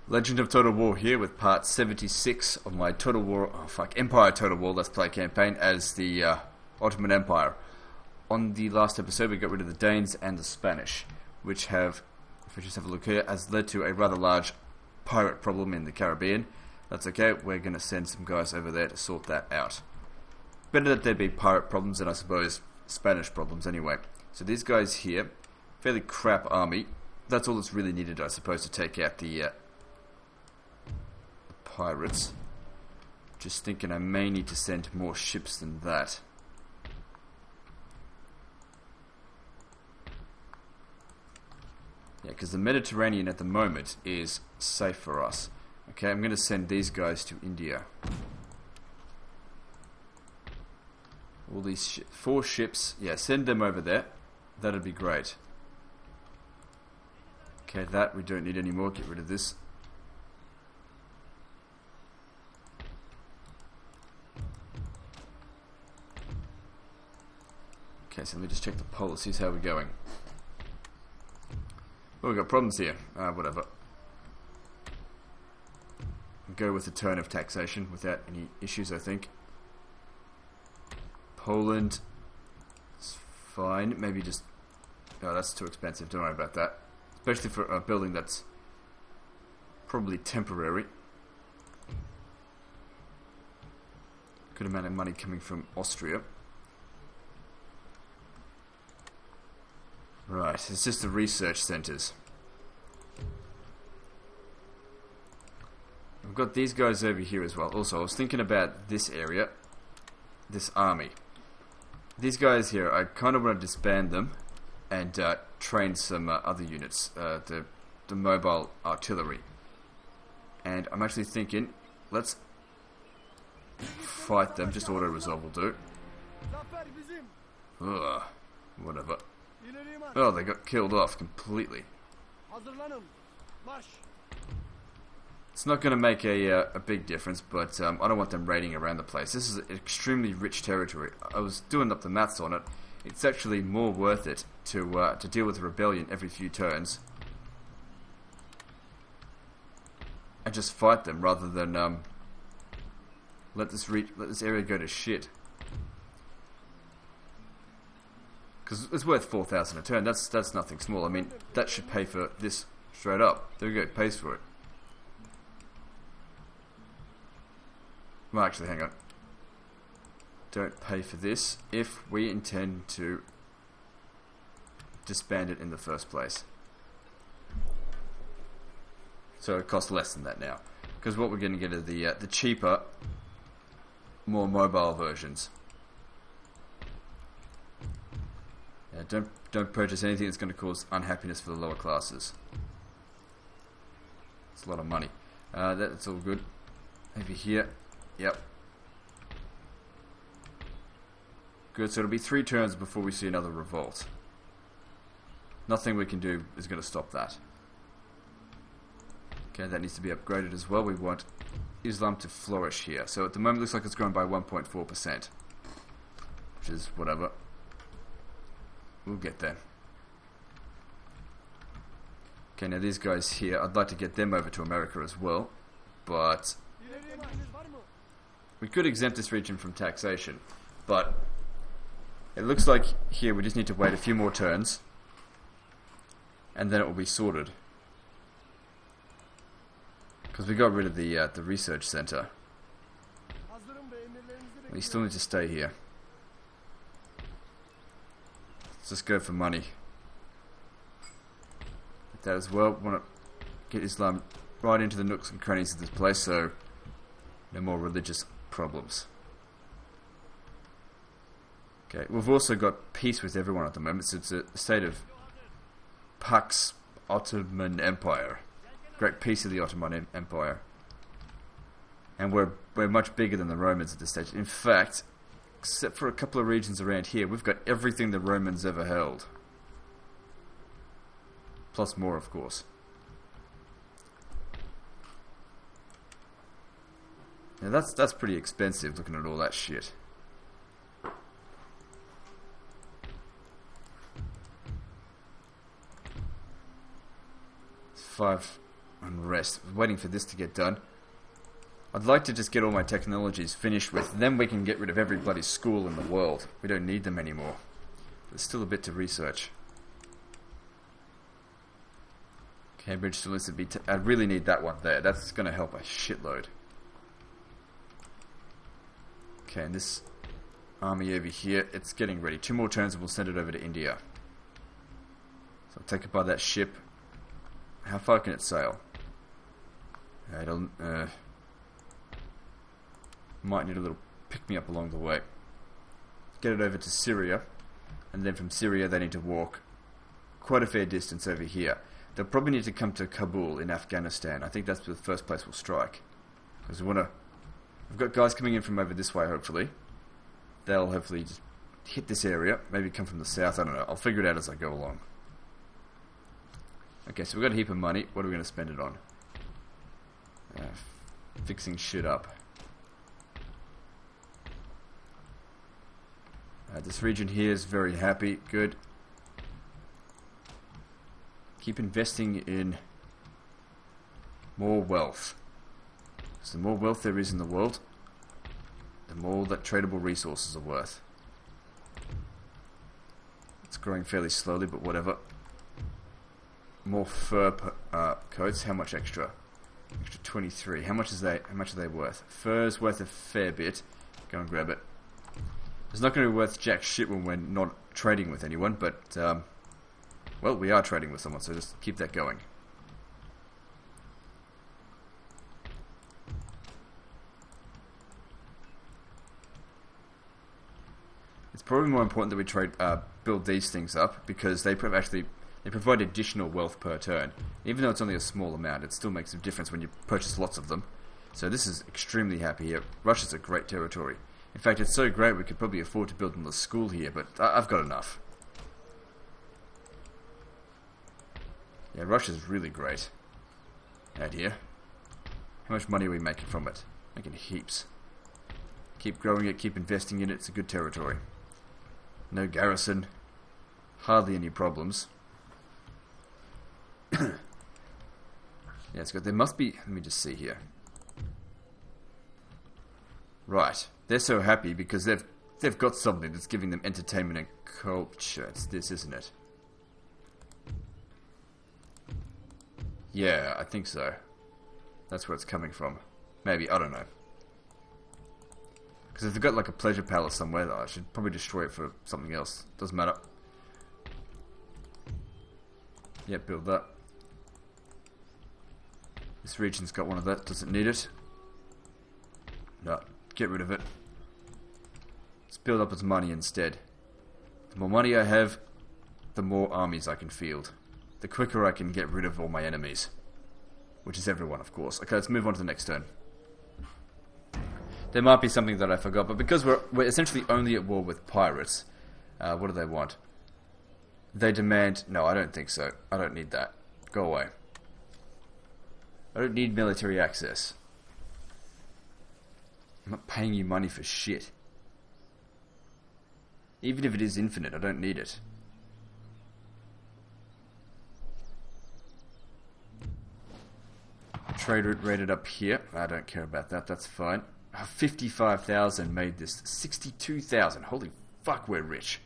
Legend of Total War here with part 76 of my Total War, Empire Total War Let's Play campaign as the Ottoman Empire. On the last episode we got rid of the Danes and the Spanish, which have, if we just have a look here, has led to a rather large pirate problem in the Caribbean. That's okay, we're going to send some guys over there to sort that out. Better that there be pirate problems than I suppose Spanish problems anyway. So these guys here, fairly crap army. That's all that's really needed, I suppose, to take out the pirates. Just thinking I may need to send more ships than that. Yeah, because the Mediterranean at the moment is safe for us. Okay, I'm going to send these guys to India. All these 4 ships, yeah, send them over there. That'd be great. Okay, that we don't need anymore. Get rid of this. Okay, so let me just check the policies. How are we going? Oh, we've got problems here. Whatever. Go with the turn of taxation without any issues, I think. Poland. It's fine. Maybe just... Oh, that's too expensive. Don't worry about that. Especially for a building that's probably temporary. Good amount of money coming from Austria. Right, it's just the research centres. I've got these guys over here as well. Also, I was thinking about this area, this army. These guys here, I kind of want to disband them and train some other units, the mobile artillery. And I'm actually thinking, let's fight them. Just auto-resolve will do. Ugh, whatever. Oh, they got killed off completely. It's not going to make a big difference, but I don't want them raiding around the place. This is extremely rich territory. I was doing up the maths on it. It's actually more worth it to deal with rebellion every few turns and just fight them rather than let this area go to shit. Because it's worth 4,000 a turn. That's nothing small. I mean, that should pay for this straight up. There we go. It pays for it. Well, actually, hang on. Don't pay for this if we intend to disband it in the first place. So it costs less than that now. Because what we're going to get are the cheaper, more mobile versions. Yeah, don't purchase anything that's going to cause unhappiness for the lower classes. It's a lot of money. That's all good. Over here. Yep. Good, so it'll be 3 turns before we see another revolt. Nothing we can do is going to stop that. Okay, that needs to be upgraded as well. We want Islam to flourish here. So at the moment it looks like it's grown by 1.4%. Which is whatever. We'll get there. Okay, now these guys here, I'd like to get them over to America as well. But we could exempt this region from taxation. But it looks like here we just need to wait a few more turns. And then it will be sorted. Because we got rid of the research center. We still need to stay here. Let's just go for money. Get that as well. Want to get Islam right into the nooks and crannies of this place, so no more religious problems. Okay, we've also got peace with everyone at the moment, so it's a state of Pax Ottoman Empire. Great peace of the Ottoman Empire. And we're much bigger than the Romans at this stage. In fact, except for a couple of regions around here, we've got everything the Romans ever held. Plus more, of course. Now that's pretty expensive, looking at all that shit. It's 5 unrest. Waiting for this to get done. I'd like to just get all my technologies finished with, then we can get rid of every bloody school in the world. We don't need them anymore. There's still a bit to research. Cambridge still needs to be... I really need that one there. That's going to help a shitload. Okay, and this army over here, it's getting ready. 2 more turns and we'll send it over to India. So I'll take it by that ship. How far can it sail? It'll... might need a little pick-me-up along the way. Get it over to Syria, and then from Syria they need to walk quite a fair distance over here. They'll probably need to come to Kabul in Afghanistan. I think that's the first place we'll strike. Because we want to... We've got guys coming in from over this way, hopefully. They'll hopefully just hit this area. Maybe come from the south, I don't know. I'll figure it out as I go along. Okay, so we've got a heap of money. What are we going to spend it on? Fixing shit up. This region here is very happy. Good. Keep investing in more wealth. So the more wealth there is in the world, the more that tradable resources are worth. It's growing fairly slowly, but whatever. More fur coats. How much extra? Extra 23. How much are they worth? Fur's worth a fair bit. Go and grab it. It's not going to be worth jack shit when we're not trading with anyone, but well, we are trading with someone, so just keep that going. It's probably more important that we build these things up, because they provide additional wealth per turn. Even though it's only a small amount, it still makes a difference when you purchase lots of them. So this is extremely happy here. Russia's a great territory. In fact, it's so great we could probably afford to build another school here, but I've got enough. Yeah, Russia's really great. Out here. How much money are we making from it? Making heaps. Keep growing it, keep investing in it. It's a good territory. No garrison. Hardly any problems. Yeah, it's good. There must be... Let me just see here. Right. They're so happy because they've got something that's giving them entertainment and culture. It's this, isn't it? Yeah, I think so. That's where it's coming from. Maybe, I don't know. Because if they've got like a pleasure palace somewhere, I should probably destroy it for something else. Doesn't matter. Yep, build that. This region's got one of that. Does it need it? No. Get rid of it. Let's build up its money instead. The more money I have, the more armies I can field. The quicker I can get rid of all my enemies. Which is everyone, of course. Okay, let's move on to the next turn. There might be something that I forgot, but because we're essentially only at war with pirates, what do they want? They demand... No, I don't think so. I don't need that. Go away. I don't need military access. I'm not paying you money for shit. Even if it is infinite, I don't need it. Trade route rated up here. I don't care about that, that's fine. 55,000 made this. 62,000. Holy fuck, we're rich.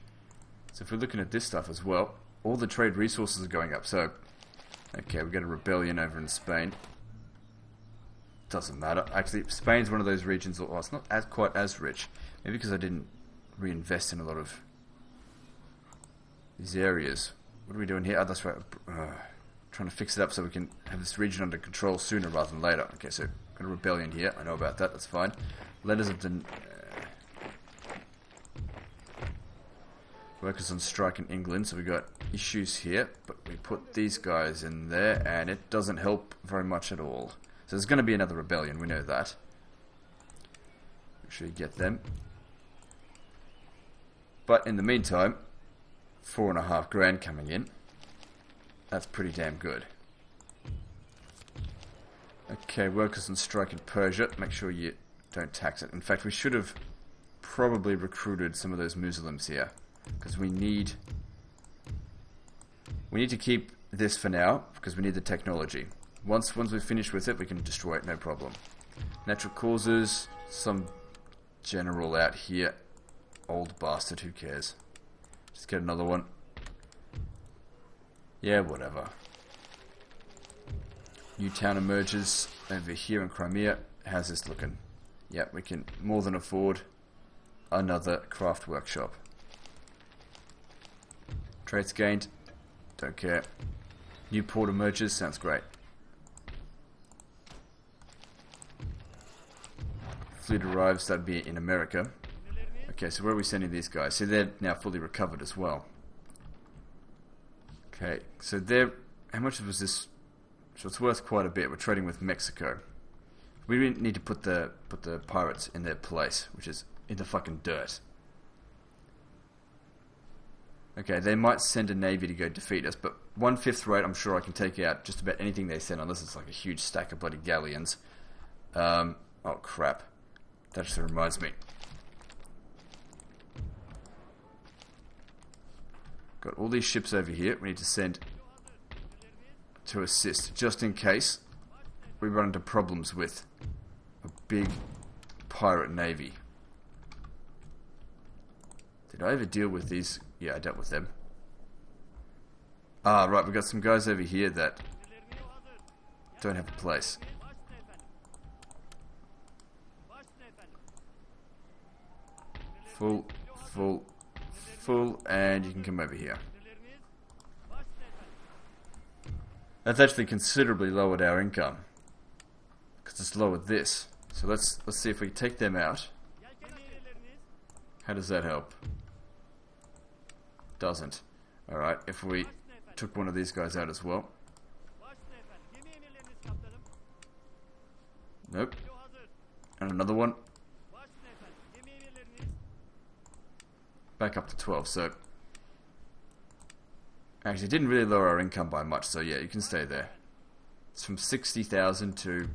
So if we're looking at this stuff as well, all the trade resources are going up. So, okay, we've got a rebellion over in Spain. Doesn't matter. Actually, Spain's one of those regions, well, it's not quite as rich. Maybe because I didn't reinvest in a lot of these areas. What are we doing here? Oh, that's right. Trying to fix it up so we can have this region under control sooner rather than later. Okay, so got a rebellion here. I know about that. That's fine. Letters of workers on strike in England. So we got issues here, but we put these guys in there, and it doesn't help very much at all. So there's going to be another rebellion. We know that. Make sure you get them. But in the meantime, 4.5 grand coming in. That's pretty damn good. Okay, workers on strike in Persia. Make sure you don't tax it. In fact, we should have probably recruited some of those Muslims here. Because we need to keep this for now, because we need the technology. Once we finish with it, we can destroy it, no problem. Natural causes, some general out here. Old bastard, who cares? Just get another one. Yeah, whatever. New town emerges over here in Crimea. How's this looking? Yep, we can more than afford another craft workshop. Traits gained. Don't care. New port emerges. Sounds great. Fleet arrives. That'd be in America. Okay, so where are we sending these guys? So they're now fully recovered as well. Okay, so they're... How much was this? So it's worth quite a bit. We're trading with Mexico. We really need to put the pirates in their place, which is in the fucking dirt. Okay, they might send a navy to go defeat us, but 1/5 rate, I'm sure I can take out just about anything they send, unless it's like a huge stack of bloody galleons. Oh crap. That just reminds me. Got all these ships over here. We need to send to assist, just in case we run into problems with a big pirate navy. Did I ever deal with these? Yeah, I dealt with them. Ah, right, we've got some guys over here that don't have a place. Full, and you can come over here. That's actually considerably lowered our income, because it's lowered this. So let's see if we take them out. How does that help? Doesn't. Alright, if we took one of these guys out as well. Nope. And another one. Back up to 12, so... Actually, it didn't really lower our income by much, so yeah, you can stay there. It's from 60,000 to...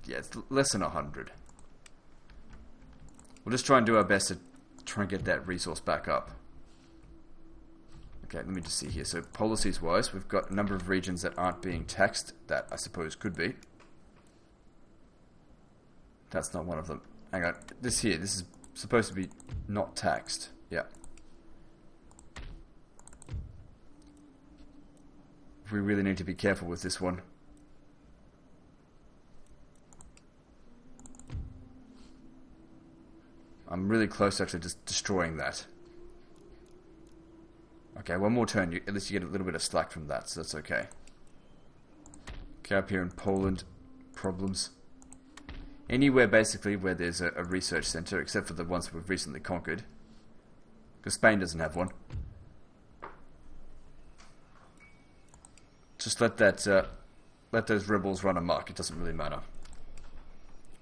Yeah, it's less than 100. We'll just try and do our best to try and get that resource back up. Okay, let me just see here. So, policies-wise, we've got a number of regions that aren't being taxed. That, I suppose, could be. That's not one of them. Hang on. This here, this is supposed to be not taxed. Yeah. We really need to be careful with this one. I'm really close to actually just destroying that. Okay, one more turn. At least you get a little bit of slack from that, so that's okay. Okay, up here in Poland, problems. Anywhere basically where there's a research center, except for the ones we've recently conquered. Because Spain doesn't have one. Just let those rebels run amok. It doesn't really matter.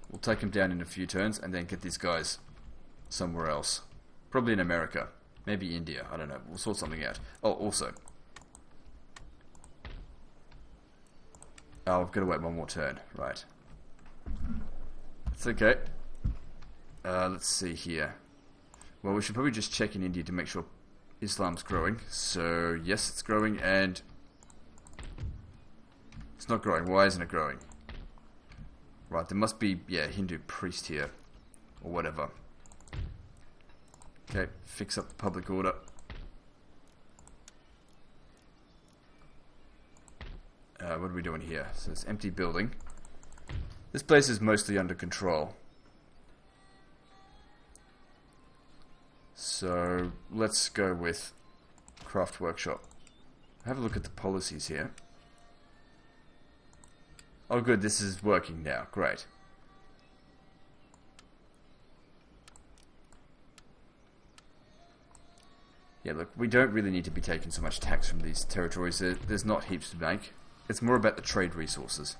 We'll take them down in a few turns and then get these guys somewhere else. Probably in America. Maybe India. I don't know. We'll sort something out. Oh, also. Oh, I've got to wait one more turn. Right. It's okay. Let's see here. Well, we should probably just check in India to make sure Islam's growing. So, yes, it's growing, and... It's not growing. Why isn't it growing? Right, there must be, yeah, a Hindu priest here. Or whatever. Okay, fix up the public order. What are we doing here? So it's empty building. This place is mostly under control. So let's go with craft workshop. Have a look at the policies here. Oh good, this is working now. Great. Yeah, look, we don't really need to be taking so much tax from these territories. There's not heaps to make. It's more about the trade resources.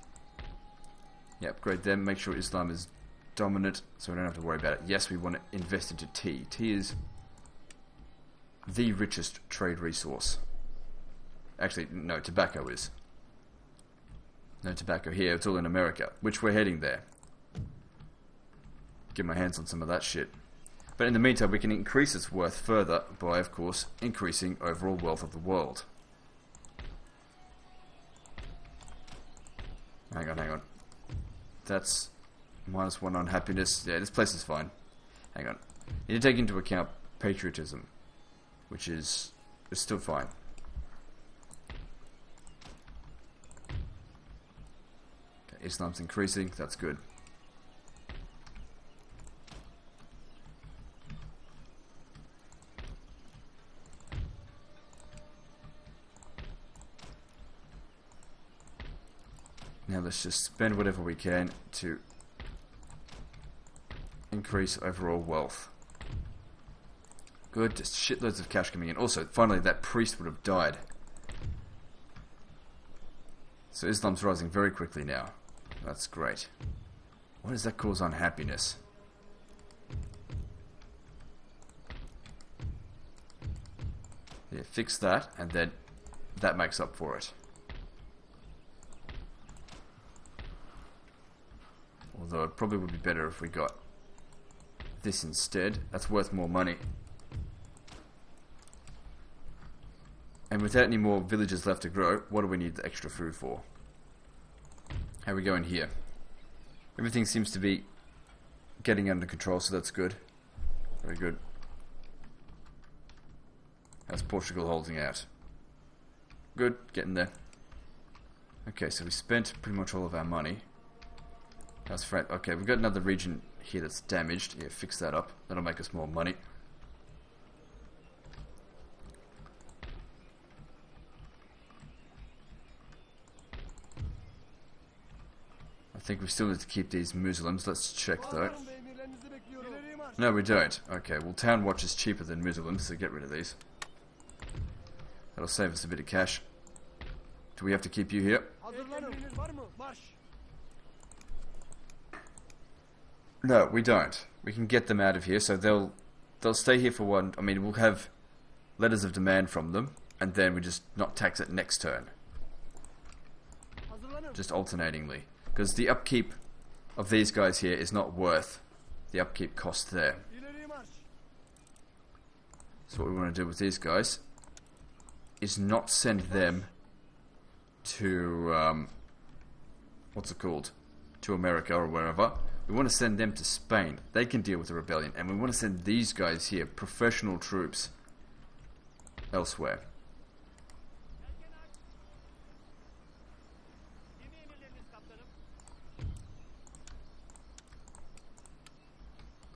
Yeah, upgrade them. Make sure Islam is dominant, so we don't have to worry about it. Yes, we want to invest into tea. Tea is the richest trade resource. Actually, no, tobacco is. No tobacco here. It's all in America, which we're heading there. Get my hands on some of that shit. But in the meantime, we can increase its worth further by, of course, increasing overall wealth of the world. Hang on, hang on. That's -1 on happiness. Yeah, this place is fine. Hang on. You need to take into account patriotism, which is still fine. Okay, Islam's increasing. That's good. Now let's just spend whatever we can to increase overall wealth. Good, just shitloads of cash coming in. Also, finally, that priest would have died. So Islam's rising very quickly now. That's great. What does that cause unhappiness? Yeah, fix that, and then that makes up for it. Although it probably would be better if we got this instead. That's worth more money. And without any more villages left to grow, what do we need the extra food for? How are we going here? Everything seems to be getting under control, so that's good. Very good. How's Portugal holding out? Good, getting there. Okay, so we spent pretty much all of our money. How's France? Okay, we've got another region here that's damaged. Yeah, fix that up. That'll make us more money. I think we still need to keep these Muslims. Let's check though. No, we don't. Okay, well, Town Watch is cheaper than Muslims, so get rid of these. That'll save us a bit of cash. Do we have to keep you here? No, we don't. We can get them out of here, so they'll stay here for one. I mean, we'll have letters of demand from them, and then we just not tax it next turn. Just alternatingly. Because the upkeep of these guys here is not worth the upkeep cost there. So what we want to do with these guys is not send them to, what's it called? To America or wherever. We want to send them to Spain. They can deal with the rebellion. And we want to send these guys here, professional troops, elsewhere.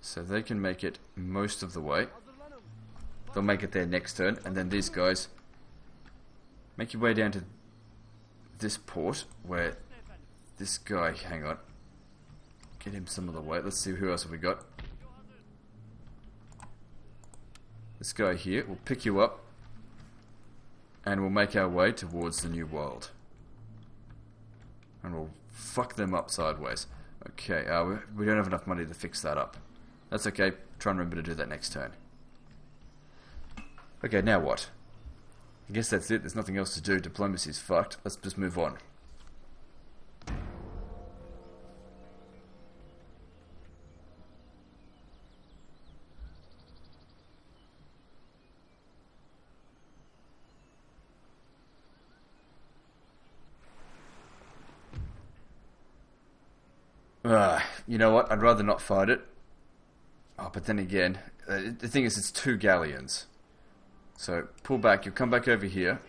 So they can make it most of the way. They'll make it their next turn. And then these guys, make your way down to this port where this guy, hang on. Get him some of the way. Let's see who else have we got. This guy here. We'll pick you up. And we'll make our way towards the New World. And we'll fuck them up sideways. Okay, we don't have enough money to fix that up. That's okay. Try and remember to do that next turn. Okay, now what? I guess that's it. There's nothing else to do. Diplomacy's fucked. Let's just move on. You know what? I'd rather not fight it. Oh, but then again, the thing is, it's 2 galleons. So, pull back, you'll come back over here.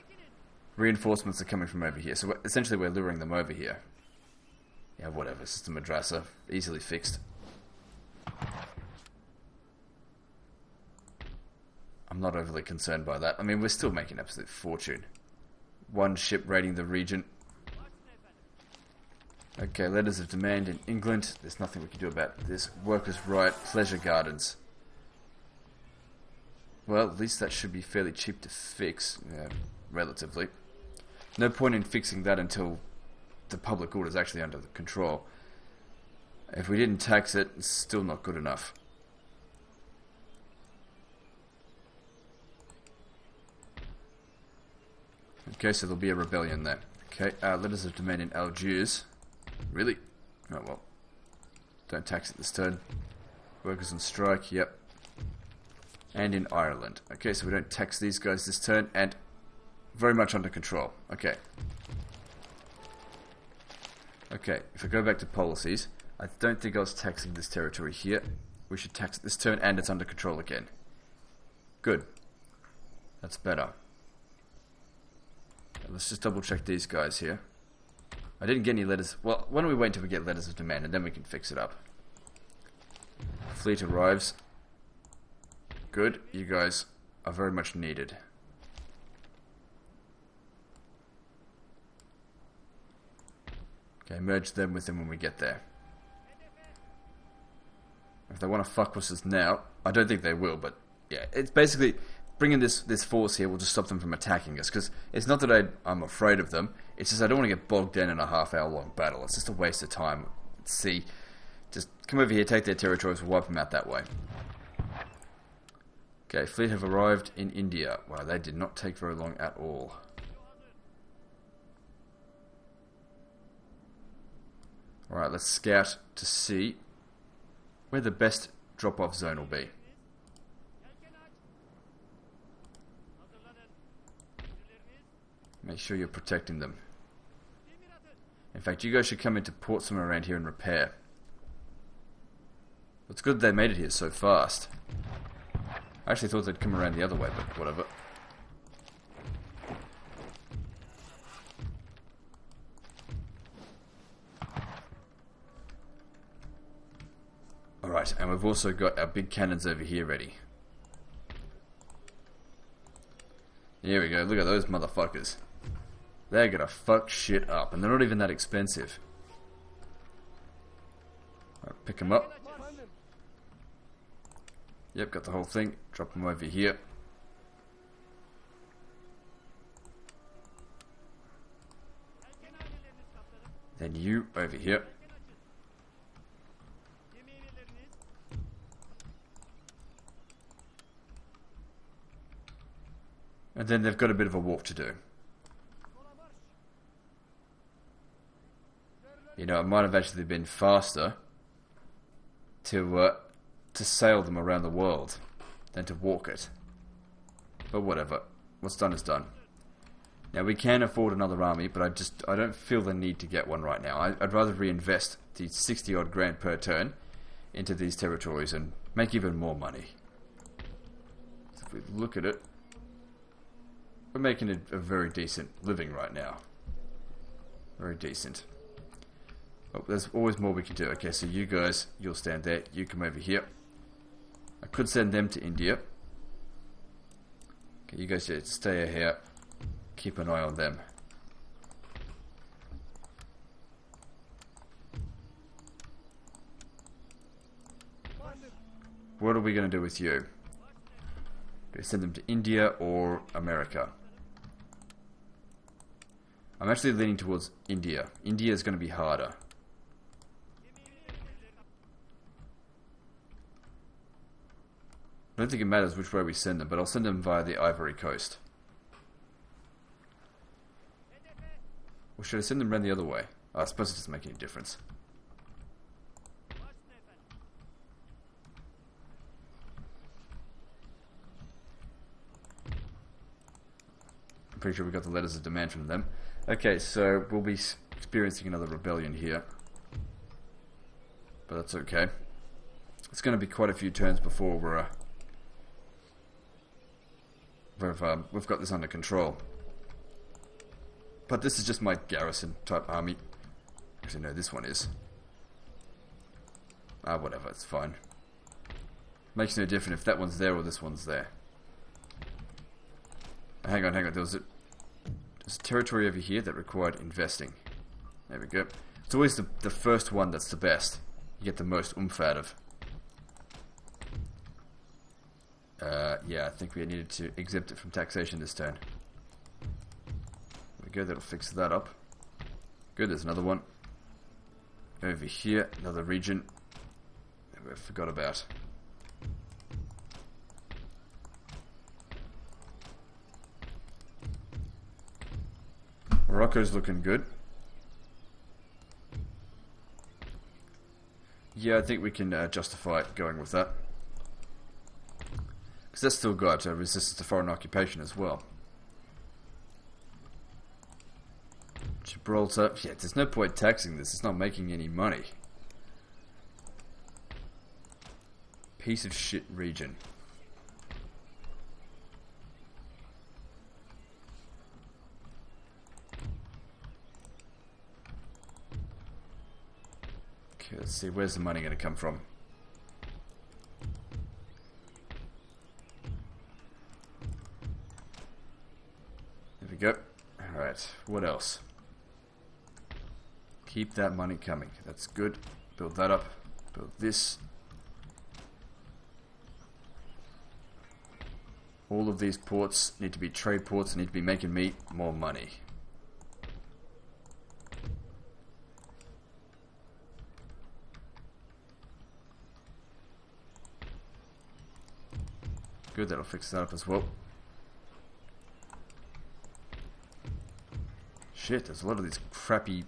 Reinforcements are coming from over here. So, essentially, we're luring them over here. Yeah, whatever. It's just a madrasa. Easily fixed. I'm not overly concerned by that. I mean, we're still making absolute fortune. 1 ship raiding the region. Okay, letters of demand in England. There's nothing we can do about this. Workers' right, pleasure gardens. Well, at least that should be fairly cheap to fix, relatively. No point in fixing that until the public order is actually under control. If we didn't tax it, it's still not good enough. Okay, so there'll be a rebellion there. Okay, letters of demand in Algiers. Really? Oh well. Don't tax it this turn. Workers on strike, yep. And in Ireland. Okay, so we don't tax these guys this turn, and very much under control. Okay. Okay, if I go back to policies, I don't think I was taxing this territory here. We should tax it this turn, and it's under control again. Good. That's better. Let's just double check these guys here. I didn't get any letters. Well, why don't we wait until we get letters of demand, and then we can fix it up. Fleet arrives. Good. You guys are very much needed. Okay, merge them with them when we get there. If they want to fuck with us now, I don't think they will, but yeah, it's basically bringing this force here will just stop them from attacking us, because it's not that I'm afraid of them, it's just I don't want to get bogged down in a half-hour long battle. It's just a waste of time. Let's see, just come over here, take their territories, we'll wipe them out that way. Okay, fleet have arrived in India. Wow, they did not take very long at all. Alright, let's scout to see where the best drop-off zone will be. Make sure you're protecting them. In fact, you guys should come into port somewhere around here and repair. It's good they made it here so fast. I actually thought they'd come around the other way, but whatever. Alright, and we've also got our big cannons over here ready. Here we go, look at those motherfuckers. They're gonna fuck shit up, and they're not even that expensive. Right, pick them up. Yep, got the whole thing. Drop them over here. Then you over here. And then they've got a bit of a walk to do. You know, it might have actually been faster to sail them around the world than to walk it. But whatever. What's done is done. Now, we can afford another army, but I don't feel the need to get one right now. I'd rather reinvest the 60 odd grand per turn into these territories and make even more money. So if we look at it, we're making a very decent living right now. Very decent. Oh, there's always more we can do. Okay, so you guys, you'll stand there. You come over here. I could send them to India. Okay, you guys just stay here. Keep an eye on them. What are we going to do with you? Do we send them to India or America? I'm actually leaning towards India. India is going to be harder. I don't think it matters which way we send them, but I'll send them via the Ivory Coast. Or should I send them around the other way? Oh, I suppose it doesn't make any difference. I'm pretty sure we got the letters of demand from them. Okay, so we'll be experiencing another rebellion here. But that's okay. It's going to be quite a few turns before we've got this under control. But this is just my garrison type army. Actually, no, this one is. Whatever, it's fine. Makes no difference if that one's there or this one's there. Hang on, there's a territory over here that required investing. There we go. It's always the first one that's the best. You get the most oomph out of. Yeah, I think we needed to exempt it from taxation this turn. There we go, that'll fix that up. Good, there's another one. Over here, another region that we forgot about. Morocco's looking good. Yeah, I think we can justify going with that. Because that's still got resistance to foreign occupation as well. Should Gibraltar. Yeah, there's no point taxing this. It's not making any money. Piece of shit region. Okay, let's see. Where's the money going to come from? There we go. Alright, what else? Keep that money coming. That's good. Build that up. Build this. All of these ports need to be trade ports, need to be making me more money. Good, that'll fix that up as well. Shit, there's a lot of these crappy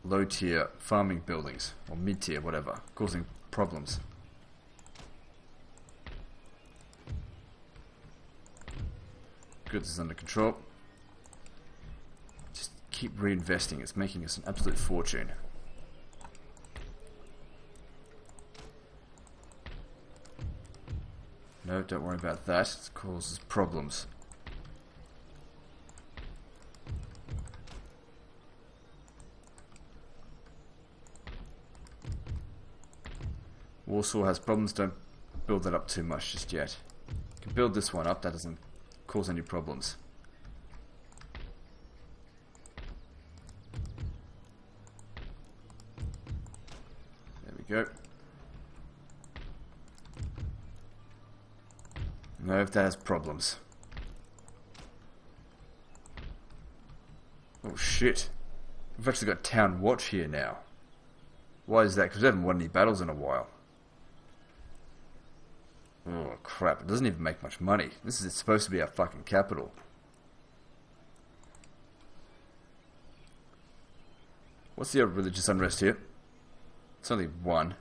low tier farming buildings, or mid tier, whatever, causing problems. Goods is under control. Just keep reinvesting, it's making us an absolute fortune. No, don't worry about that, it causes problems. Warsaw has problems, don't build that up too much just yet. You can build this one up, that doesn't cause any problems. There we go. No, if that has problems. Oh shit. We've actually got Town Watch here now. Why is that? Because we haven't won any battles in a while. Oh crap, it doesn't even make much money. This is supposed to be our fucking capital. What's the religious unrest here? It's only one.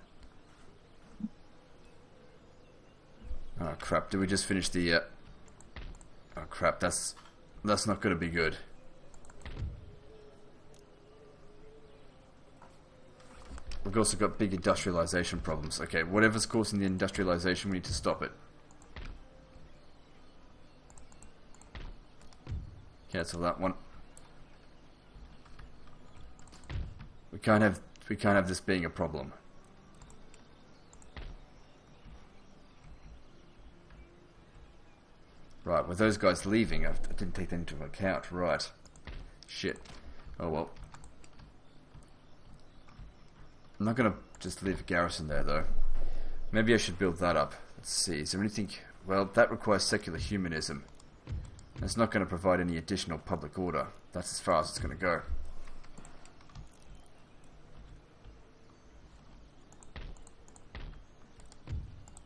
Oh crap, did we just finish the... Oh crap, that's not going to be good. We've also got big industrialization problems. Okay, whatever's causing the industrialization, we need to stop it. Cancel that one. We can't have this being a problem. Right, with those guys leaving, I didn't take that into account. Right. Shit. Oh well. I'm not going to just leave a garrison there, though. Maybe I should build that up. Let's see, is there anything... Well, that requires secular humanism. It's not going to provide any additional public order. That's as far as it's going to go.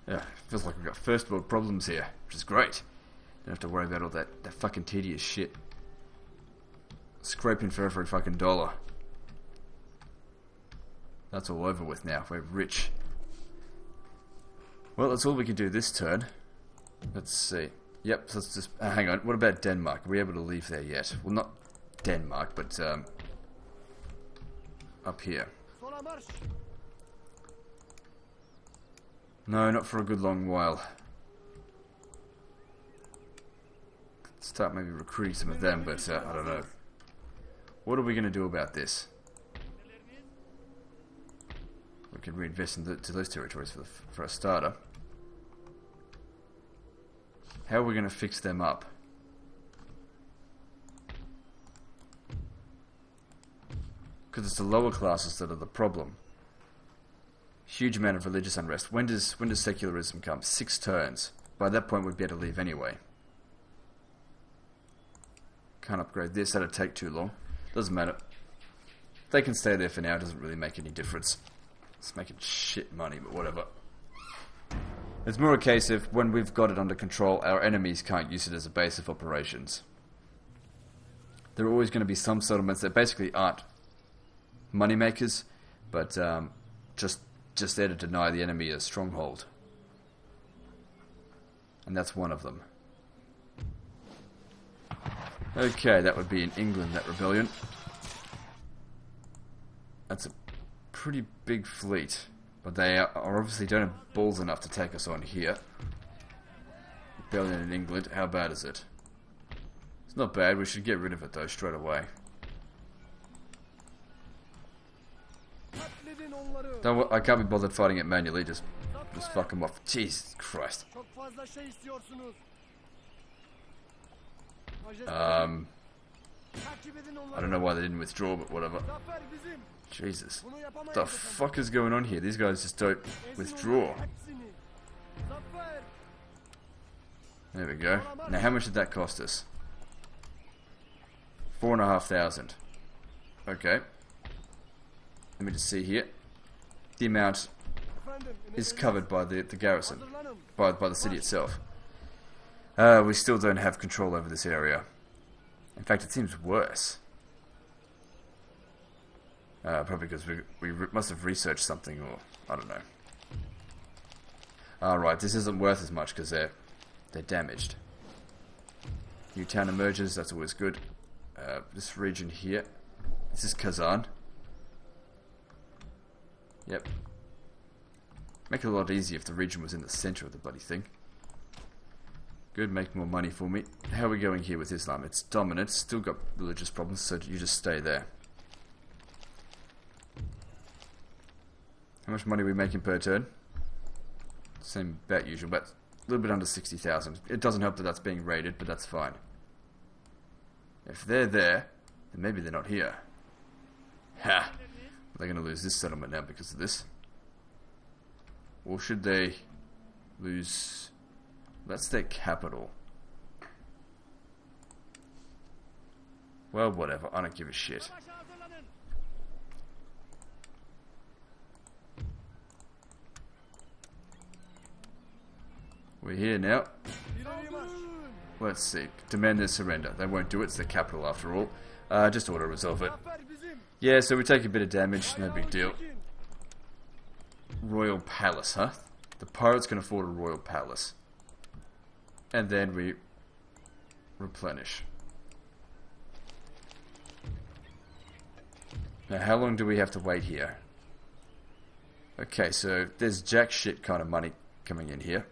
Yeah, feels like we've got first world problems here, which is great. Don't have to worry about all that fucking tedious shit. Scraping for every fucking dollar. That's all over with now. We're rich. Well, that's all we can do this turn. Let's see. Yep, so let's just... hang on. What about Denmark? Are we able to leave there yet? Well, not Denmark, but... up here. No, not for a good long while. Start maybe recruiting some of them, but I don't know. What are we going to do about this? We can reinvest into those territories for a starter. How are we going to fix them up? Because it's the lower classes that are the problem. Huge amount of religious unrest. When does secularism come? 6 turns. By that point we'd be able to leave anyway. Can't upgrade this, that'd take too long. Doesn't matter. They can stay there for now, it doesn't really make any difference. It's making shit money, but whatever. It's more a case of when we've got it under control, our enemies can't use it as a base of operations. There are always going to be some settlements that basically aren't moneymakers, but just there to deny the enemy a stronghold. And that's one of them. Okay, that would be in England, that rebellion. That's a pretty big fleet. But they are obviously don't have balls enough to take us on here. Rebellion in England, how bad is it? It's not bad, we should get rid of it though, straight away. I can't be bothered fighting it manually, just fuck them off. Jesus Christ. I don't know why they didn't withdraw, but whatever. Jesus. What the fuck is going on here? These guys just don't withdraw. There we go. Now how much did that cost us? 4,500. Okay. Let me just see here. The amount is covered by the garrison, by the city itself. We still don't have control over this area. In fact, it seems worse. Probably because we must have researched something, or I don't know. Alright, this isn't worth as much because they're damaged. New town emerges, that's always good. This region here. This is Kazan. Yep. Make it a lot easier if the region was in the center of the bloody thing. Good, make more money for me. How are we going here with Islam? It's dominant, still got religious problems, so you just stay there. How much money are we making per turn? Same about usual, but a little bit under 60,000. It doesn't help that that's being raided, but that's fine. If they're there, then maybe they're not here. Ha! They're going to lose this settlement now because of this. Or should they lose... That's their capital. Well, whatever. I don't give a shit. We're here now. Let's see. Demand their surrender. They won't do it. It's their capital after all. Just auto-resolve it. Yeah, so we take a bit of damage. No big deal. Royal Palace, huh? The pirates can afford a Royal Palace. And then we replenish. Now, how long do we have to wait here? Okay, so there's jack shit kind of money coming in here.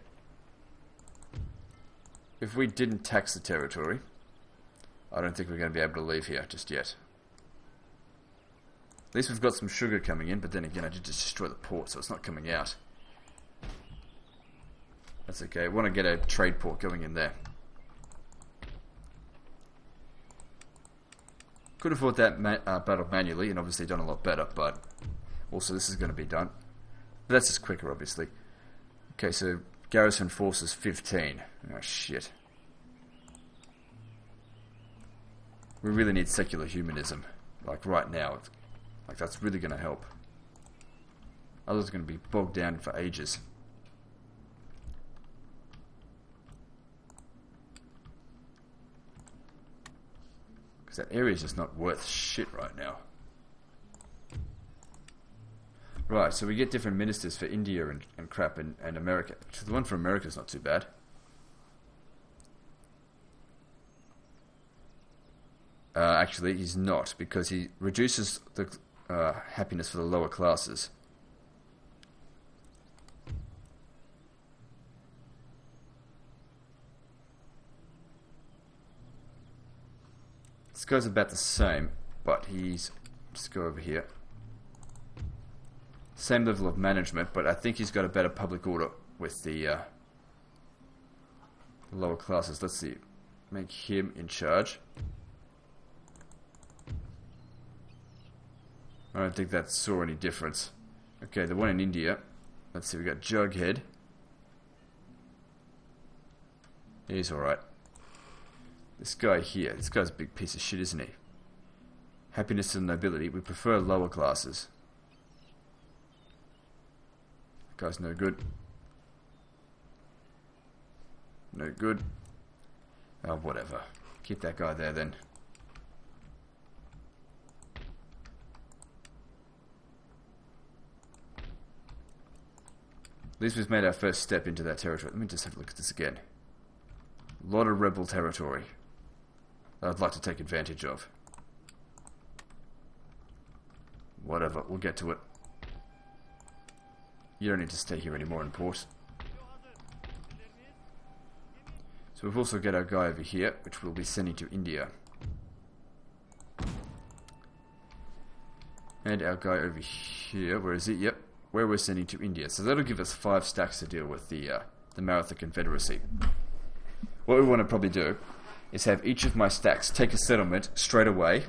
If we didn't tax the territory, I don't think we're going to be able to leave here just yet. At least we've got some sugar coming in, but then again, I did just destroy the port, so it's not coming out. That's okay. I want to get a trade port going in there. Could have fought that battle manually and obviously done a lot better, but also this is going to be done. But that's just quicker, obviously. Okay, so garrison forces 15. Oh, shit. We really need secular humanism. Like, right now. Like, that's really going to help. Others are going to be bogged down for ages. Because that area is just not worth shit right now. Right, so we get different ministers for India and crap and America. The one for America is not too bad. Actually, he's not, because he reduces the happiness for the lower classes. This guy's about the same, but he's... Let's go over here. Same level of management, but I think he's got a better public order with the lower classes. Let's see. Make him in charge. I don't think that saw any difference. Okay, the one in India. Let's see, we got Jughead. He's alright. This guy here. This guy's a big piece of shit, isn't he? Happiness and nobility. We prefer lower classes. Guy's no good. No good. Oh, whatever. Keep that guy there then. At least we've made our first step into that territory. Let me just have a look at this again. A lot of rebel territory that I'd like to take advantage of. Whatever, we'll get to it. You don't need to stay here anymore in port. So we've also got our guy over here, which we'll be sending to India. And our guy over here, where is he? Yep, where we're sending to India. So that'll give us 5 stacks to deal with the Maratha Confederacy. What we want to probably do is have each of my stacks take a settlement straight away,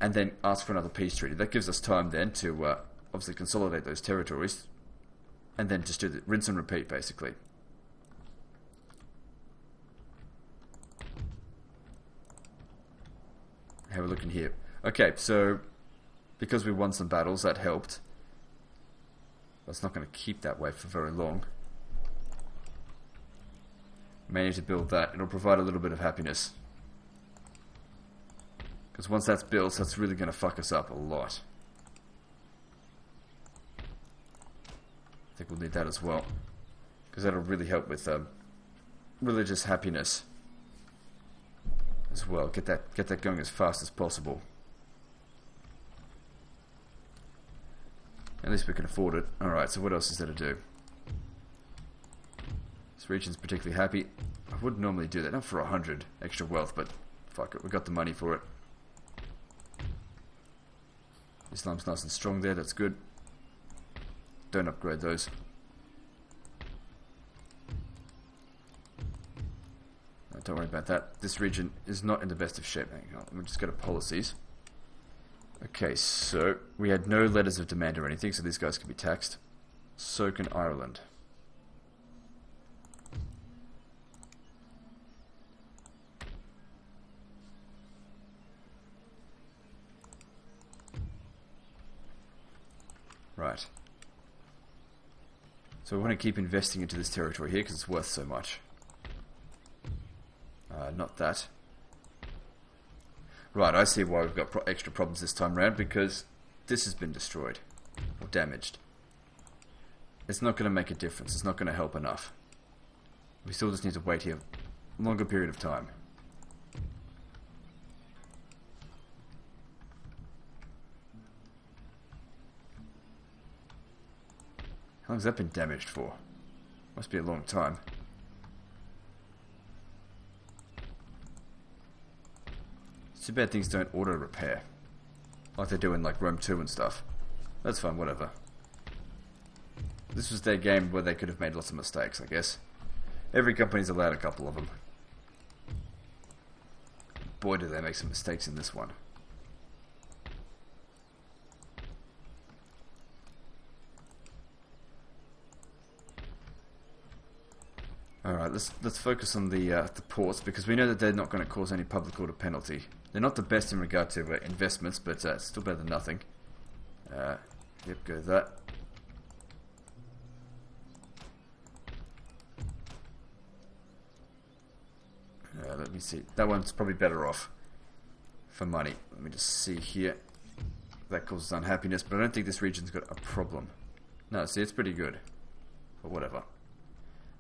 and then ask for another peace treaty. That gives us time then to obviously consolidate those territories, and then just do the rinse and repeat, basically. How we're looking here. Okay, so because we won some battles, that helped. But it's not going to keep that way for very long. May need to build that. It'll provide a little bit of happiness. Because once that's built, that's really going to fuck us up a lot. I think we'll need that as well. Because that'll really help with religious happiness as well. Get that going as fast as possible. At least we can afford it. Alright, so what else is there to do? This region's particularly happy. I wouldn't normally do that, not for 100 extra wealth, but fuck it, we got the money for it. Islam's nice and strong there, that's good. Don't upgrade those. No, don't worry about that. This region is not in the best of shape. Hang on, let me just go to policies. Okay, so we had no letters of demand or anything, so these guys can be taxed. So can Ireland. Right. So we want to keep investing into this territory here because it's worth so much. Not that. Right, I see why we've got extra problems this time around, because this has been destroyed or damaged. It's not going to make a difference. It's not going to help enough. We still just need to wait here a longer period of time. How long has that been damaged for? Must be a long time. It's too bad things don't auto-repair. Like they do in like Rome 2 and stuff. That's fine, whatever. This was their game where they could have made lots of mistakes, I guess. Every company's allowed a couple of them. Boy, did they make some mistakes in this one. Alright, let's focus on the ports, because we know that they're not going to cause any public order penalty. They're not the best in regard to investments, but it's still better than nothing. Yep, go that. Let me see. That one's probably better off for money. Let me just see here. That causes unhappiness, but I don't think this region's got a problem. No, see, it's pretty good. But whatever.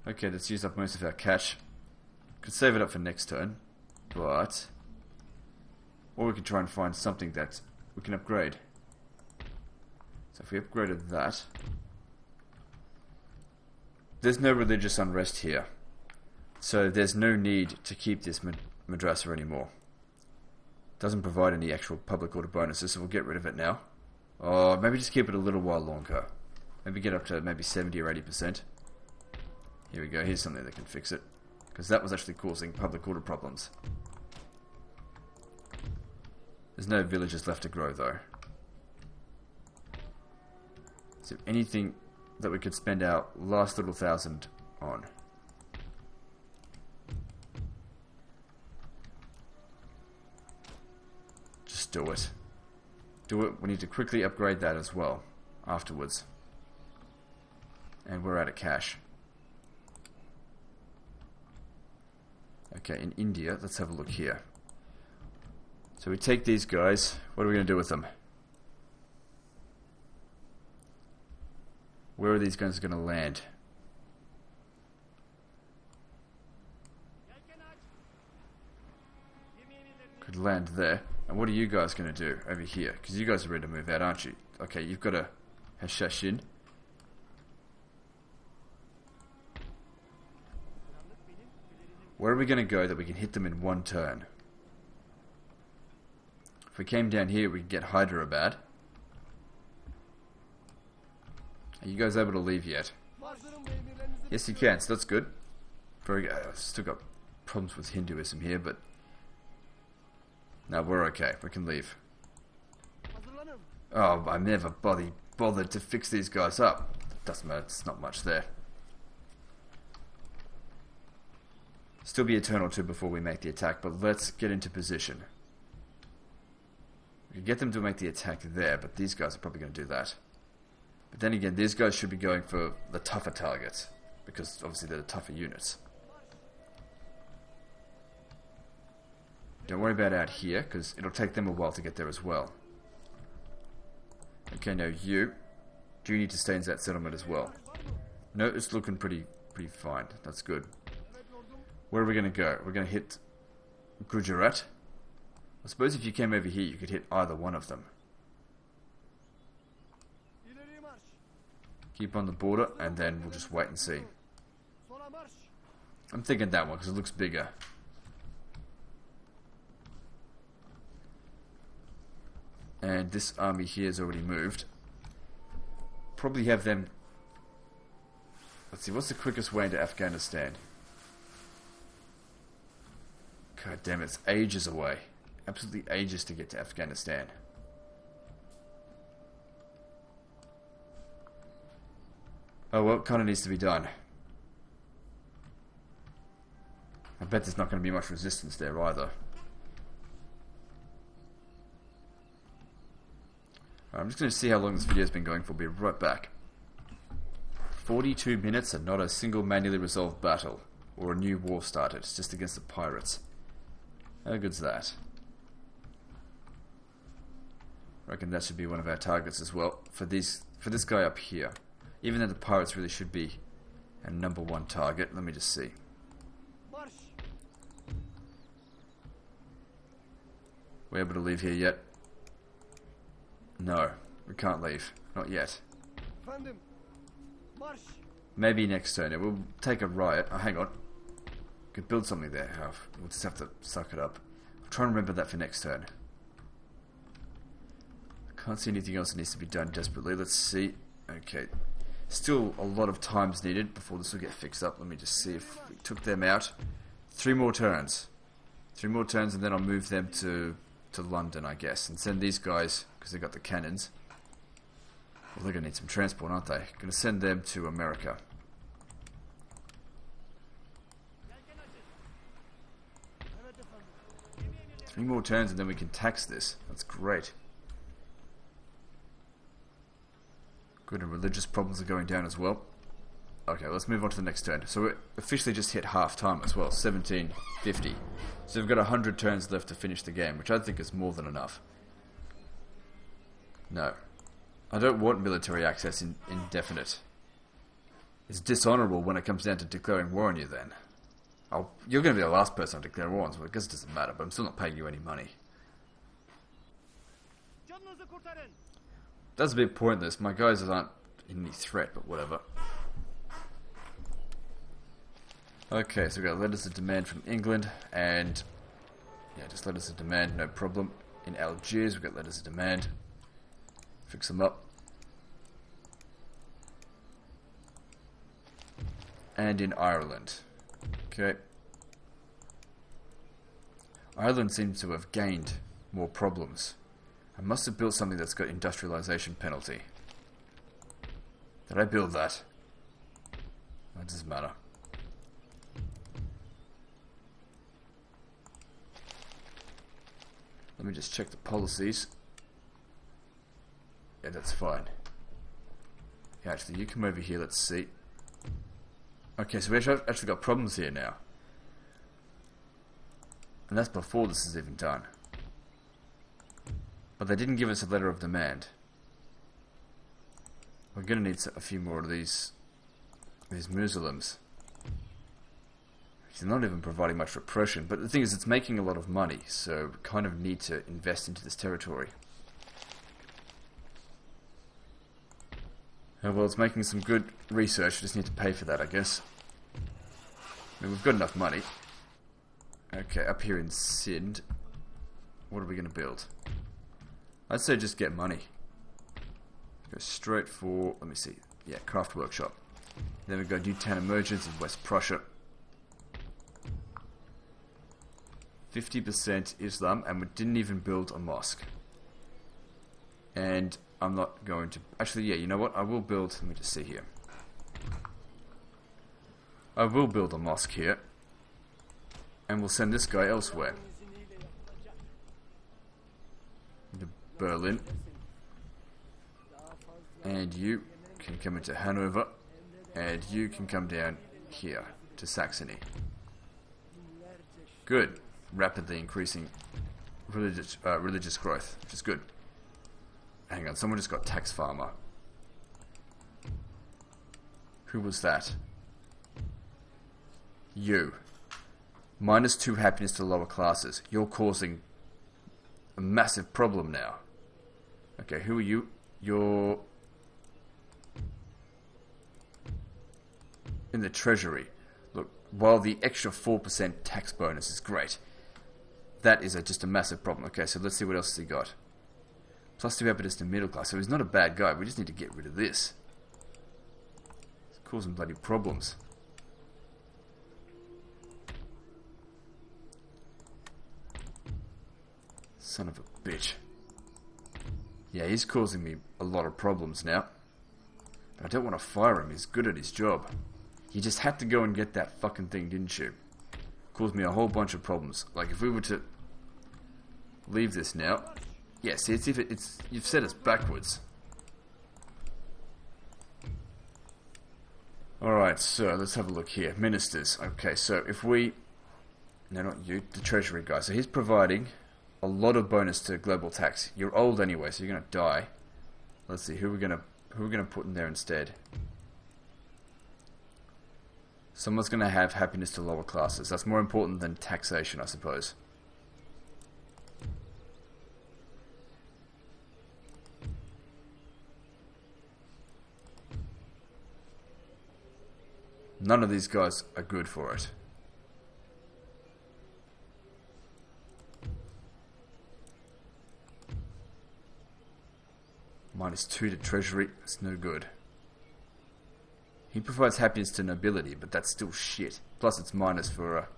Okay, let's use up most of our cash. Could save it up for next turn, but... Or we could try and find something that we can upgrade. So if we upgraded that... There's no religious unrest here. So there's no need to keep this madrasa anymore. Doesn't provide any actual public order bonuses, so we'll get rid of it now. Or maybe just keep it a little while longer. Maybe get up to maybe 70 or 80%. Here we go, here's something that can fix it. Because that was actually causing public order problems. There's no villages left to grow though. So anything that we could spend our last little 1,000 on. Just do it. Do it. We need to quickly upgrade that as well afterwards. And we're out of cash. Okay, in India, let's have a look here. So we take these guys. What are we going to do with them? Where are these guys going to land? Could land there. And what are you guys going to do over here? Because you guys are ready to move out, aren't you? Okay, you've got a Hashashin. Where are we going to go that we can hit them in one turn? If we came down here, we could get Hyderabad. Are you guys able to leave yet? Yes, you can, so that's good. Very good. I've still got problems with Hinduism here, but... no, we're okay. We can leave. Oh, I never bothered to fix these guys up. Doesn't matter, it's not much there. Still be a turn or two before we make the attack, but let's get into position. We can get them to make the attack there, but these guys are probably going to do that. But then again, these guys should be going for the tougher targets, because obviously they're the tougher units. Don't worry about out here, because it'll take them a while to get there as well. Okay, now you need to stay in that settlement as well. No, it's looking pretty fine. That's good. Where are we going to go? We're going to hit Gujarat. I suppose if you came over here, you could hit either one of them. Keep on the border, and then we'll just wait and see. I'm thinking that one, because it looks bigger. And this army here has already moved. Probably have them... let's see, what's the quickest way into Afghanistan? God damn it, it's ages away. Absolutely ages to get to Afghanistan. Oh well, it kind of needs to be done. I bet there's not going to be much resistance there either. I'm just going to see how long this video's been going for. Be right back. 42 minutes and not a single manually resolved battle. Or a new war started. It's just against the pirates. How good's that? I reckon that should be one of our targets as well. For this guy up here. Even though the pirates really should be our #1 target. Let me just see. We able to leave here yet? No, we can't leave. Not yet. Maybe next turn. It will take a riot. Oh, hang on. Could build something there. Oh, we'll just have to suck it up. I'll try and remember that for next turn. I can't see anything else that needs to be done desperately. Let's see. Okay. Still a lot of times needed before this will get fixed up. Let me just see if we took them out. 3 more turns. 3 more turns and then I'll move them to London, I guess. And send these guys, because they've got the cannons. Well, they're going to need some transport, aren't they? Going to send them to America. Three more turns and then we can tax this. That's great. Good, and religious problems are going down as well. Okay, let's move on to the next turn. So we officially just hit half time as well, 1750. So we've got 100 turns left to finish the game, which I think is more than enough. No. I don't want military access indefinite. It's dishonourable when it comes down to declaring war on you then. You're going to be the last person to declare war on, so I guess it doesn't matter, but I'm still not paying you any money. That's a bit pointless. My guys aren't any threat, but whatever. Okay, so we've got letters of demand from England, and yeah, just letters of demand, no problem. In Algiers, we've got letters of demand. Fix them up. And in Ireland. Okay. Ireland seems to have gained more problems. I must have built something that's got industrialization penalty. Did I build that? That doesn't matter. Let me just check the policies. Yeah, that's fine. Yeah, actually, you come over here, let's see. Okay, so we've actually got problems here now. And that's before this is even done. But they didn't give us a letter of demand. We're going to need a few more of these Muslims. They're not even providing much repression, but the thing is, it's making a lot of money, so we kind of need to invest into this territory. Well, it's making some good research. We just need to pay for that, I guess. I mean, we've got enough money. Okay, up here in Sind, what are we going to build? I'd say just get money. Go straight for, let me see, yeah, craft workshop. Then we go Newtown Emergence in West Prussia. 50% Islam, and we didn't even build a mosque. And I'm not going to, actually, yeah, you know what, I will build, let me just see here. I will build a mosque here. And we'll send this guy elsewhere. To Berlin. And you can come into Hanover. And you can come down here to Saxony. Good. Rapidly increasing religious growth, which is good. Hang on, someone just got tax farmer. Who was that? You. -2 happiness to lower classes. You're causing a massive problem now. Okay, who are you? You're in the treasury. Look, while the extra 4% tax bonus is great, that is just a massive problem. Okay, so let's see what else he got. +2 happiness to middle class. So he's not a bad guy. We just need to get rid of this. It's causing bloody problems. Son of a bitch. Yeah, he's causing me a lot of problems now. But I don't want to fire him. He's good at his job. You just had to go and get that fucking thing, didn't you? Caused me a whole bunch of problems. Like, if we were to leave this now... Yeah, see, you've set us backwards. Alright, so let's have a look here. Ministers. Okay, so if we... No, not you. The treasury guy. So he's providing a lot of bonus to global tax. You're old anyway, so you're gonna die. Let's see, who are we gonna put in there instead? Someone's gonna have happiness to lower classes. That's more important than taxation, I suppose. None of these guys are good for it. -2 to treasury. That's no good. He provides happiness to nobility, but that's still shit. Plus it's minus for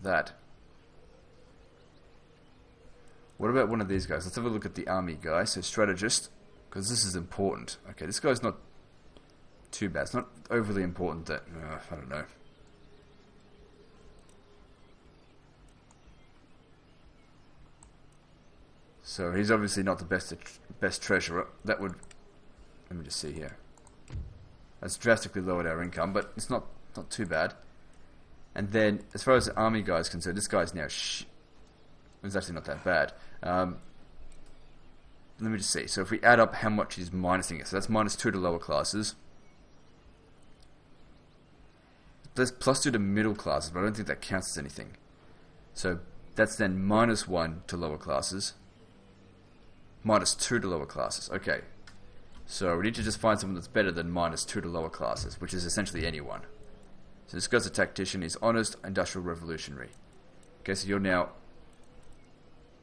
that. What about one of these guys? Let's have a look at the army guy. So strategist, because this is important. Okay, this guy's not too bad. It's not overly important that... I don't know. So he's obviously not the best treasurer. That would... Let me just see here. That's drastically lowered our income, but it's not too bad. And then, as far as the army guy is concerned, this guy's now it's actually not that bad. Let me just see. So if we add up how much he's minusing it, so that's -2 to lower classes. There's +2 to middle classes, but I don't think that counts as anything. So that's then -1 to lower classes. -2 to lower classes. Okay. So we need to just find someone that's better than -2 to lower classes, which is essentially anyone. So this guy's a tactician. He's honest, industrial revolutionary. Okay, so you're now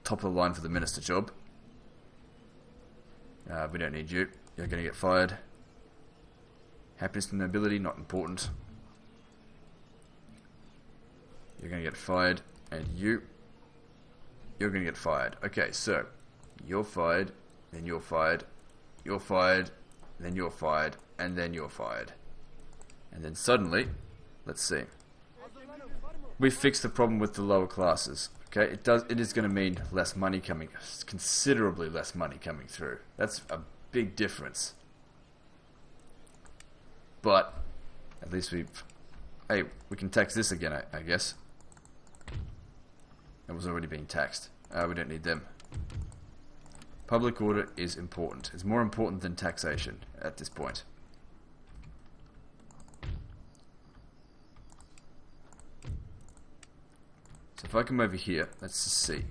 top of the line for the minister job. We don't need you. You're going to get fired. Happiness and nobility, not important. You're going to get fired. And you're going to get fired. Okay, so you're fired, then you're fired, you're fired, then you're fired, and then you're fired. And then suddenly, let's see. We fixed the problem with the lower classes. Okay, it is going to mean less money coming, considerably less money coming through. That's a big difference. But at least we can tax this again, I guess. It was already being taxed. We don't need them. Public order is important. It's more important than taxation at this point. So if I come over here, let's just see.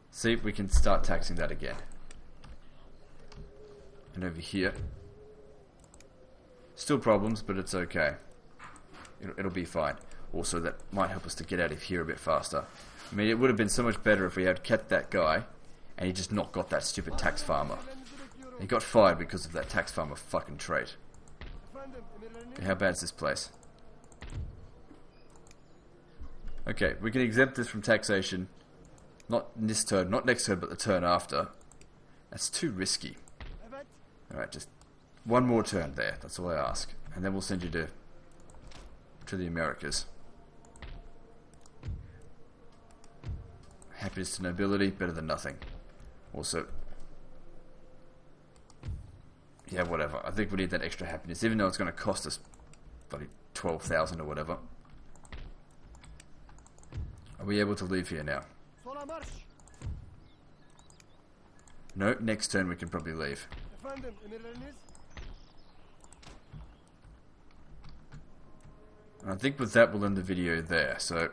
See if we can start taxing that again. And over here. Still problems, but it's okay. It'll be fine. Also, that might help us to get out of here a bit faster. I mean, it would have been so much better if we had kept that guy and he just not got that stupid tax farmer. He got fired because of that tax farmer fucking trait. Okay, how bad is this place? Okay, we can exempt this from taxation. Not in this turn, not next turn, but the turn after. That's too risky. Alright, just one more turn there. That's all I ask. And then we'll send you to the Americas. Happiness to nobility, better than nothing. Also, yeah, whatever. I think we need that extra happiness, even though it's going to cost us bloody 12,000 or whatever. Are we able to leave here now? No, next turn we can probably leave. And I think with that we'll end the video there. So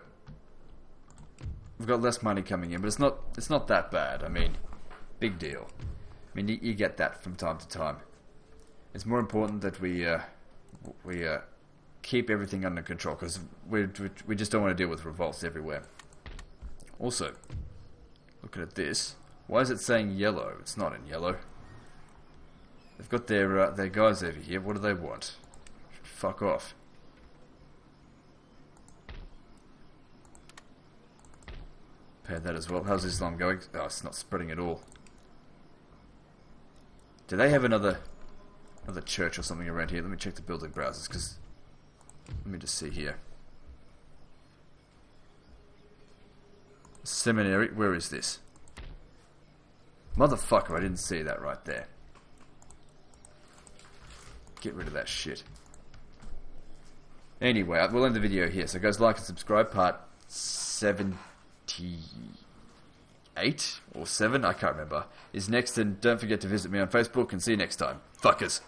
we've got less money coming in, but it's not that bad. I mean, big deal. I mean, you get that from time to time. It's more important that we keep everything under control, because we just don't want to deal with revolts everywhere. Also, looking at this, why is it saying yellow? It's not in yellow. They've got their guys over here. What do they want? Fuck off. Pay that as well. How's Islam going? Oh, it's not spreading at all. Do they have another church or something around here? Let me check the building browsers, because let me just see here. Seminary, where is this? Motherfucker, I didn't see that right there. Get rid of that shit. Anyway, we'll end the video here. So guys, like and subscribe. Part 78 or 7, I can't remember, is next. And don't forget to visit me on Facebook, and see you next time. Fuckers.